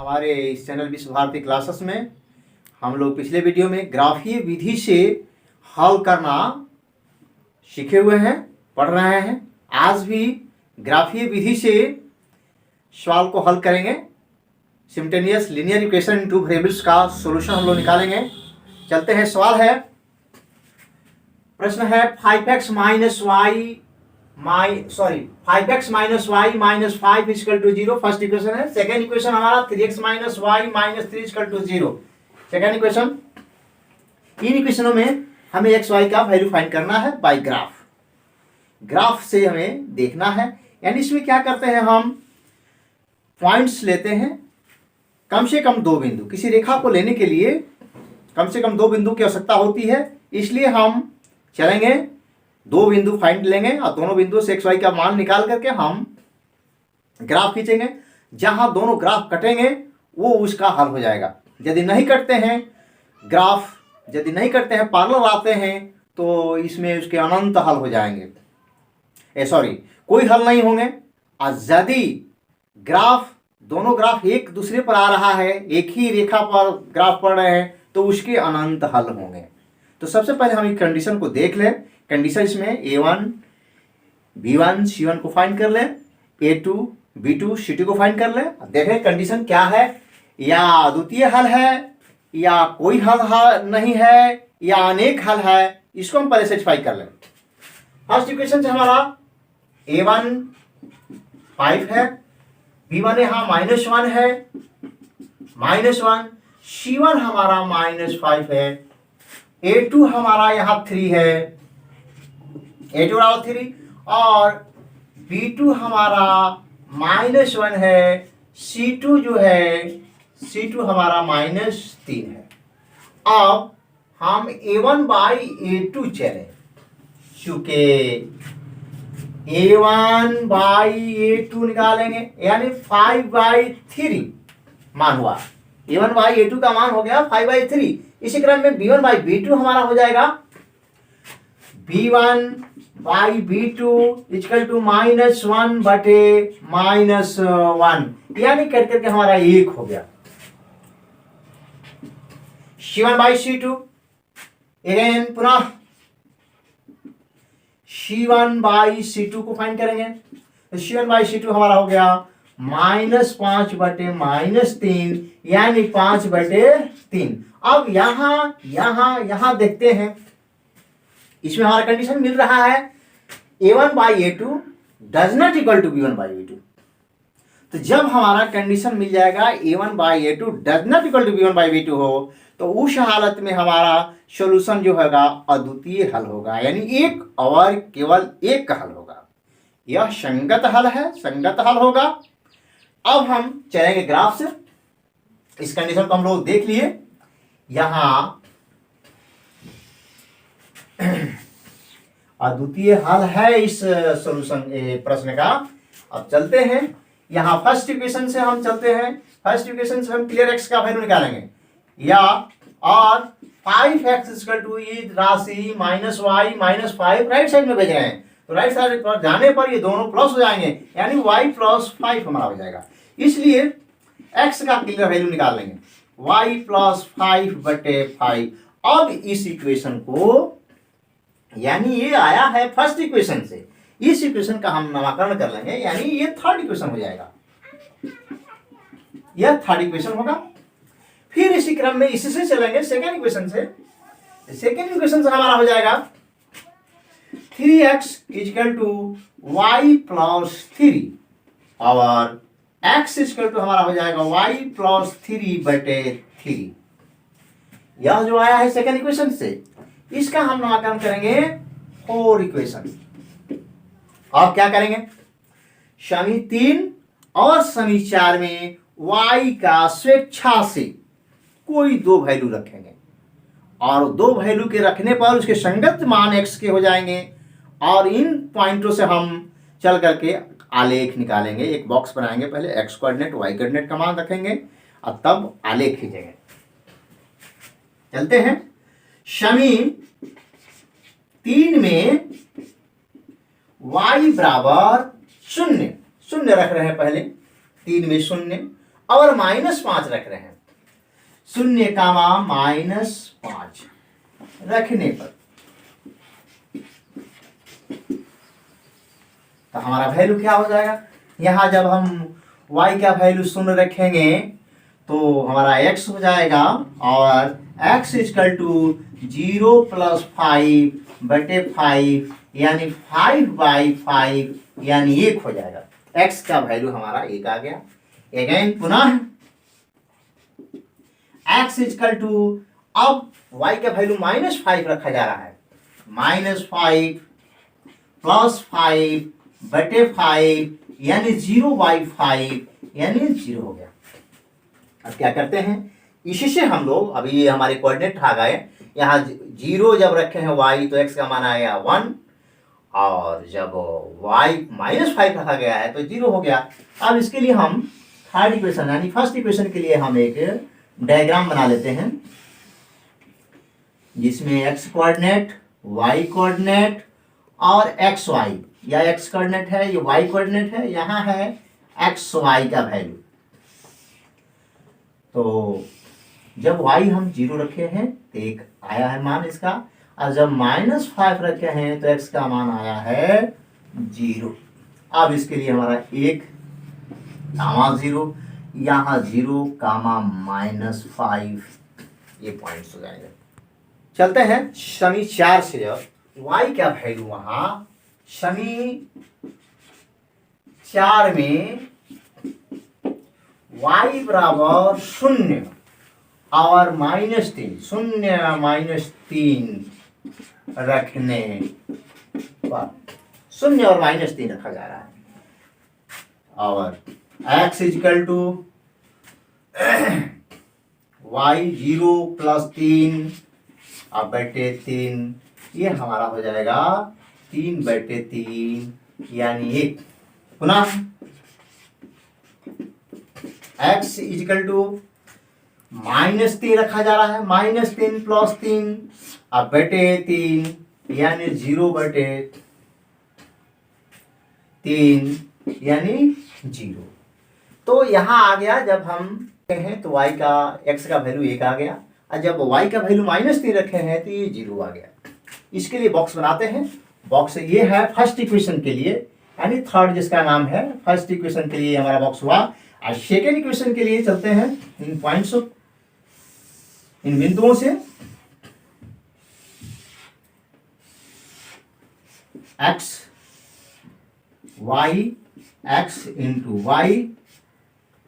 हमारे इस चैनल विश्व भारती क्लासेस में हम लोग पिछले वीडियो में ग्राफीय विधि से हल करना सीखे हुए हैं, पढ़ रहे हैं। आज भी ग्राफीय विधि से सवाल को हल करेंगे। Simultaneous linear equation in two variables का सॉल्यूशन हम लोग निकालेंगे। चलते हैं, सवाल है, प्रश्न है 5x minus y 5 equal to 0 first equation है। सेकेंड इक्वेशन हमारा 3x minus y minus 3 equal to 0 second equation. इन इक्वेशनों में हमें एक्स वाई का वैल्यू फाइंड करना है बाय ग्राफ से हमें देखना है। यानी इसमें क्या करते हैं, हम पॉइंट्स लेते हैं, कम से कम दो बिंदु। किसी रेखा को लेने के लिए कम से कम दो बिंदु की आवश्यकता होती है, इसलिए हम चलेंगे दो बिंदु फाइंड लेंगे और दोनों बिंदु से एक्स वाई का मान निकाल करके हम ग्राफ खींचेंगे। जहां दोनों ग्राफ कटेंगे वो उसका हल हो जाएगा। यदि नहीं कटते हैं ग्राफ, यदि नहीं कटते हैं, पैरेलल आते हैं, तो इसमें उसके अनंत हल हो जाएंगे। कोई हल नहीं होंगे। और यदि ग्राफ, दोनों ग्राफ एक दूसरे पर आ रहा है, एक ही रेखा पर ग्राफ पढ़ रहे हैं, तो उसके अनंत हल होंगे। तो सबसे पहले हम एक कंडीशन को देख लें। कंडीशन इसमें a1 b1 c1 को फाइंड कर लें, a2 b2 c2 को फाइंड कर लें। देखें कंडीशन क्या है, या अद्वितीय हल है, या कोई हल नहीं है, या अनेक हल है। इसको हम पहले सेटिस्फाई कर लें। फर्स्ट इक्वेशन से हमारा a1 5 है, b1 यहाँ -1 है, -1, c1 हमारा -5 है, a2 हमारा यहाँ 3 है, a2 बराबर 3, और b2 हमारा -1 है, c2 जो है c2 हमारा -3 है। अब हम a1 बाई a2 चले, चूंकि a1 बाई a2 निकालेंगे, यानी 5/3 मान हुआ। a1 बाई a2 का मान हो गया 5/3। इसी क्रम में b1 बाई b2 हमारा हो जाएगा b1 by b2 equal to -1 बटे -1, यानी कट करके हमारा 1 हो गया। c1 बाई c2, अगेन पुनः c1 बाई c2 को फाइंड करेंगे। तो c1 बाई c2 हमारा हो गया -5 बटे -3, यानी 5/3। अब यहां देखते हैं, इसमें हमारा कंडीशन मिल रहा है a1 by a2 does not equal to b1 by b2। तो जब हमारा कंडीशन मिल जाएगा a1 by a2 does not equal to b1 by b2 हो, तो उस हालत में हमारा सॉल्यूशन जो होगा अद्वितीय हल होगा, यानी एक और केवल एक का हल होगा। यह संगत हल है, संगत हल होगा। अब हम चलेंगे ग्राफ से। इस कंडीशन को हम लोग देख लिए। यहां अद्वितीय हल है इस सॉल्यूशन प्रश्न का। अब चलते हैं, यहां फर्स्ट इक्वेशन से हम चलते हैं। फर्स्ट इक्वेशन से हम क्लियर एक्स का वैल्यू निकालेंगे, या और 5x इक्वल टू राशि -y -5 राइट साइड में भेज रहे हैं, तो राइट साइड पर जाने पर ये दोनों प्लस हो जाएंगे, यानी y + 5 हमारा हो जाएगा। इसलिए x का क्लियर वैल्यू निकाल लेंगे, y + 5/5। अब इस इक्वेशन को, यानी ये आया है फर्स्ट इक्वेशन से, इस इक्वेशन का हम नामकरण कर लेंगे, यानी ये थर्ड इक्वेशन हो जाएगा। यह थर्ड इक्वेशन होगा। फिर इसी क्रम में इसी से चलेंगे सेकेंड इक्वेशन से। सेकेंड इक्वेशन से हमारा हो जाएगा 3x इक्वल टू y + 3, और x इक्वल टू हमारा हो जाएगा y + 3/3। यह जो आया है सेकेंड इक्वेशन से, इसका हम नामकरण करेंगे फोर इक्वेशन। अब क्या करेंगे, समी 3 और समी 4 में y का स्वेच्छा से कोई दो वैल्यू रखेंगे, और दो वैल्यू के रखने पर उसके संगत मान x के हो जाएंगे, और इन पॉइंटों से हम चल करके आलेख निकालेंगे। एक बॉक्स बनाएंगे, पहले x कोऑर्डिनेट y कोऑर्डिनेट का मान रखेंगे और तब आलेख खींचेंगे। चलते हैं, समी 3 में y बराबर 0 रख रहे हैं, पहले 3 में 0, और -5 रख रहे हैं, 0, -5 रखने पर तो हमारा वैल्यू क्या हो जाएगा। यहाँ जब हम y का वैल्यू 0 रखेंगे तो हमारा x हो जाएगा, और x = 0 + 5/5 यानी 5/5 यानी 1 हो जाएगा। x का वैल्यू हमारा 1 आ गया। अगेन पुनः x = अब y का वैल्यू -5 रखा जा रहा है, -5 + 5/5 यानी 0/5 यानी 0 हो गया। अब क्या करते हैं, इसी से हम लोग अभी ये हमारे कोऑर्डिनेट आ गए। यहाँ 0 जब रखे हैं y तो x का मान आएगा 1, और जब y -5 रखा गया है तो 0 हो गया। अब इसके लिए हम थर्ड इक्वेशन यानी फर्स्ट इक्वेशन के लिए हम एक डायग्राम बना लेते हैं, जिसमें x कोऑर्डिनेट, y कोऑर्डिनेट और xy, या x कोऑर्डिनेट है, ये y कोऑर्डिनेट है, यहाँ है xy का वैल्यू। तो जब y हम 0 रखे हैं तो 1 आया है मान इसका, और जब -5 रखे हैं तो x का मान आया है 0। अब इसके लिए हमारा 1, 0, यहाँ 0, -5 ये पॉइंट्स हो जाएंगे। चलते हैं शनि 4 से। अब y का वैल्यू वहां शनि 4 में y = 0 और -3, 0 - 3 रखने पर 0 और -3 रखा जा रहा है, और x = y 0 + 3/3 ये हमारा हो जाएगा 3/3 यानी 1। पुनः x = -3 रखा जा रहा है, -3 + 3/3 यानी 0/3 यानी 0। तो यहाँ आ गया, जब हम हैं तो y का x का वैल्यू 1 आ गया, और जब y का वैल्यू -3 रखे हैं तो ये 0 आ गया। इसके लिए बॉक्स बनाते हैं। बॉक्स ये है फर्स्ट इक्वेशन के लिए, यानी थर्ड जिसका नाम है, फर्स्ट इक्वेशन के लिए हमारा बॉक्स हुआ। और सेकेंड इक्वेशन के लिए चलते हैं इन पॉइंट्स, इन बिंदुओं से। x y × y,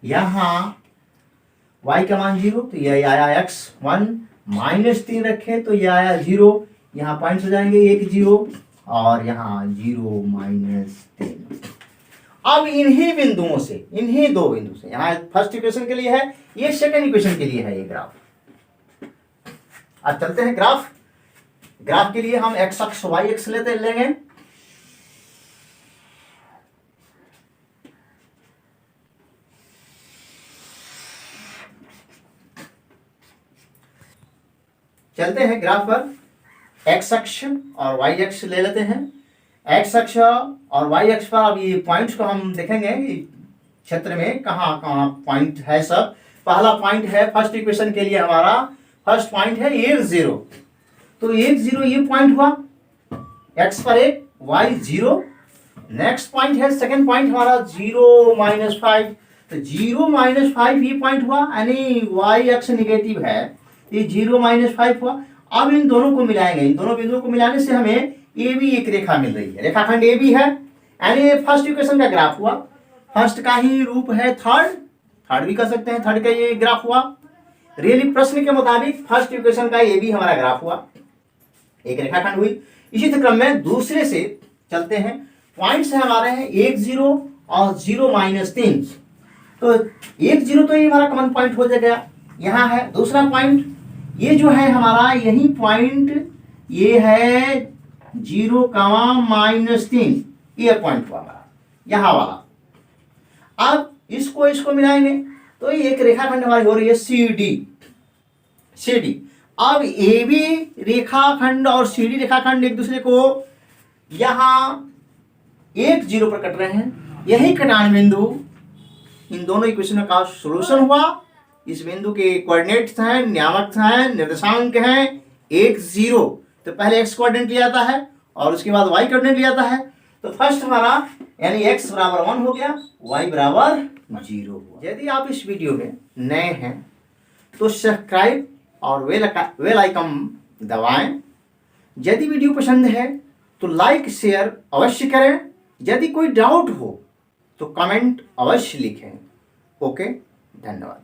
यहाँ y का मान 0 तो ये आया x1, -3 रखे तो ये आया 0, यहाँ पॉइंट्स हो जाएंगे 1, 0 और यहाँ 0 -3। अब इन्हीं बिंदुओं से, इन्हीं दो बिंदु से, यहाँ फर्स्ट इक्वेशन के लिए है, ये सेकंड इक्वेशन के लिए है ये ग्राफ। अब चलते हैं ग्राफ। ग्राफ के लिए हम x अक्ष y अक्ष लेंगे। चलते हैं ग्राफ पर, x अक्ष और y अक्ष ले लेते हैं। x अक्ष और y अक्ष पर अब ये पॉइंट्स को हम देखेंगे क्षेत्र में कहाँ कहाँ पॉइंट है सब। पहला पॉइंट है फर्स्ट इक्वेशन के लिए, हमारा फर्स्ट पॉइंट है 1, 0, तो 1, 0 ये पॉइंट हुआ, x पर 1, y 0। नेक्स्ट पॉइंट है सेकंड पॉइंट हमारा 0 -5, तो 0 -5 ये पॉइंट हुआ, यानी y अक्ष निगेटिव है, ये 0 -5 हुआ। अब इन दोनों को मिलाएंगे, इन दोनों बिंदुओं को मिलाने से हमें ए बी एक रेखा मिल रही है, रेखाखंड ए बी है, यानी ये फर्स्ट इक्वेशन का ग्राफ हुआ। फर्स्ट का ही रूप है थर्ड भी कर सकते हैं, थर्ड का ये ग्राफ हुआ। रियली प्रश्न के मुताबिक फर्स्ट इक्वेशन का ए बी हमारा ग्राफ हुआ, एक रेखाखंड हुई। इसी क्रम में दूसरे से चलते हैं। पॉइंट्स है हमारे हैं 1, 0 और 0 -3, तो 1, 0 तो ये हमारा कॉमन पॉइंट हो जाएगा। यहाँ है दूसरा पॉइंट, ये जो है हमारा यही पॉइंट, ये है 0, -3, ये पॉइंट हुआ हमारा यहाँ वाला। अब इसको मिलाएंगे तो ये एक रेखाखंड हमारी हो रही है CD। अब AB रेखाखंड और CD रेखाखंड एक दूसरे को यहाँ 1, 0 पर कट रहे हैं। यही कटान बिंदु इन दोनों इक्वेशनों का सॉल्यूशन हुआ। इस बिंदु के कोऑर्डिनेट्स हैं, नियामक हैं, निर्देशांक हैं 1 0। तो पहले x कोऑर्डिनेट लिया जाता है और उसके बाद y कोऑर्डिनेट लिया जाता है। तो फर्स्ट हमारा यानी x बराबर 1 हो गया, y बराबर 0 हुआ। यदि आप इस वीडियो में नए हैं तो सब्सक्राइब और बेल आइकन दबाएं। यदि वीडियो पसंद है तो लाइक शेयर अवश्य करें। यदि कोई डाउट हो तो कमेंट अवश्य लिखें। ओके, धन्यवाद।